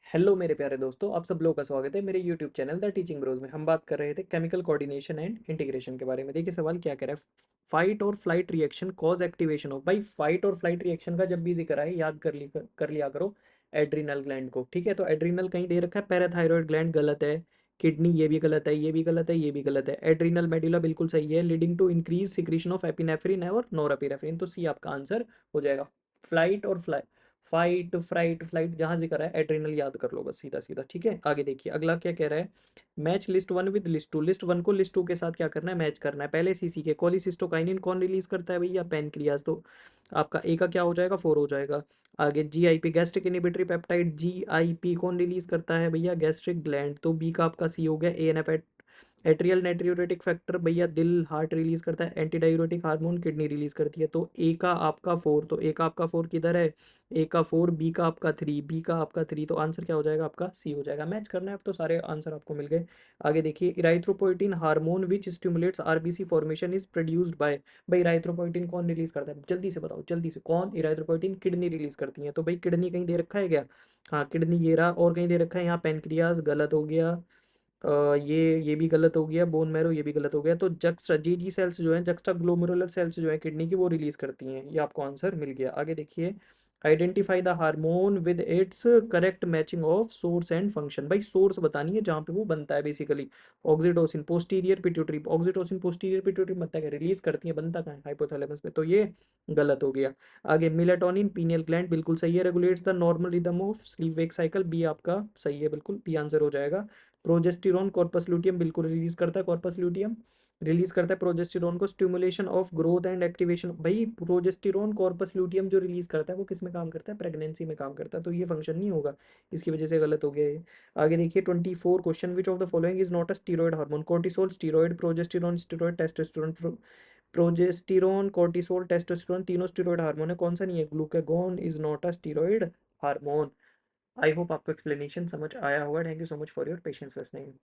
Hello मेरे प्यारे दोस्तों, आप सब लोगों का स्वागत है मेरे YouTube channel the teaching bros में। हम बात कर रहे थे केमिकल कोऑर्डिनेशन एंड इंटीग्रेशन के बारे में। देखिए सवाल क्या कह रहा है, फाइट और flight reaction cause activation of. भाई फाइट और फ्लाइट रिएक्शन का जब भी जिक्र आए याद कर लिया करो एड्रीनल ग्लैंड को। ठीक है, तो एड्रीनल कहीं दे रखा है, पैराथायरॉयड ग्लैंड गलत है, किडनी ये भी गलत है, ये भी गलत है, ये भी गलत है। एड्रीनल मेडुला बिल्कुल सही है, leading to increase secretion of epinephrine और नोरएपिनेफ्रिन, तो सी आपका आंसर हो जाएगा। फ्लाइट और फाइट फ्राइट फ्लाइट जहां जिक्र है एड्रिनल याद कर लो बस, सीधा सीधा। ठीक है, आगे देखिए अगला क्या कह रहा है। Match list one with list two. List one को लिस्ट टू के साथ क्या करना है, मैच करना है। पहले सीसी के कोलिसिस्टोकाइनिन कौन रिलीज करता है भैया, पैनक्रियाज, तो आपका ए का क्या हो जाएगा, 4 हो जाएगा। आगे GIP gastric inhibitory peptide, GIP कौन रिलीज करता है भैया, गैस्ट्रिक ग्लैंड, तो बी का आपका सी हो गया। ए एन एट्रियल नाइट्रियोरेटिक फैक्टर भैया दिल हार्ट रिलीज करता है। Anti diuretic hormone kidney release करती है, तो ए का आपका 4, तो ए का आपका 4 किधर है, ए का 4, बी का आपका 3, बी का आपका 3, तो आंसर क्या हो जाएगा आपका सी हो जाएगा। मैच करना है अब तो सारे आंसर आपको मिल गए। आगे देखिए erythropoietin hormone which stimulates RBC formation is produced by. भाई इराइथ्रोपोइटिन कौन रिलीज करता है, जल्दी से बताओ जल्दी से, कौन इराइथ्रोपोइटिन, किडनी रिलीज करती है। तो भाई किडनी कहीं दे रखा है क्या, हाँ किडनी ये रहा, और कहीं दे रखा है यहाँ पेनक्रियाज, गलत हो गया। ये भी गलत हो गया, बोन मैरो ये भी गलत हो गया। तो जक्स्टा जी सेल्स जो है, जक्स्टा ग्लोमेरुलर सेल्स जो है किडनी की, वो रिलीज करती हैं। ये आपको आंसर मिल गया। आगे देखिए identify the hormone with its correct matching of source and function. भाई सोर्स बतानी है जहाँ पे वो बनता है basically. Oxytocin posterior pituitary, oxytocin posterior pituitary बनता है, रिलीज करती है, बनता कहाँ है, हाइपोथैलेमस पे, तो ये गलत हो गया। आगे मिलेटोनिन पीनियल ग्लैंड बिल्कुल सही है, regulates the normal rhythm of sleep wake cycle, B आपका सही है, बिल्कुल बी आंसर हो जाएगा। प्रोजेस्टिरोन कॉर्पस लुटियम बिल्कुल रिलीज करता है, कॉर्पस लुटियम रिलीज करता है प्रोजेस्टिरोन को, stimulation of growth and activation. भाई प्रोजेस्टिरोन कॉर्पस लुटियम जो रिलीज करता है वो किस में काम करता है, प्रेगनेंसी में काम करता है, तो ये फंक्शन नहीं होगा, इसकी वजह से गलत हो गया ये। आगे देखिए 24 question, which of the following is not a steroid hormone. Cortisol steroid, progesterone steroid, testosterone. Progesterone cortisol testosterone तीनों स्टीरॉयड हार्मोन है, कौन सा नहीं है, glucagon is not a steroid hormone. I hope आपको एक्सप्लेनेशन समझ आया होगा। Thank you so much for your patience listening.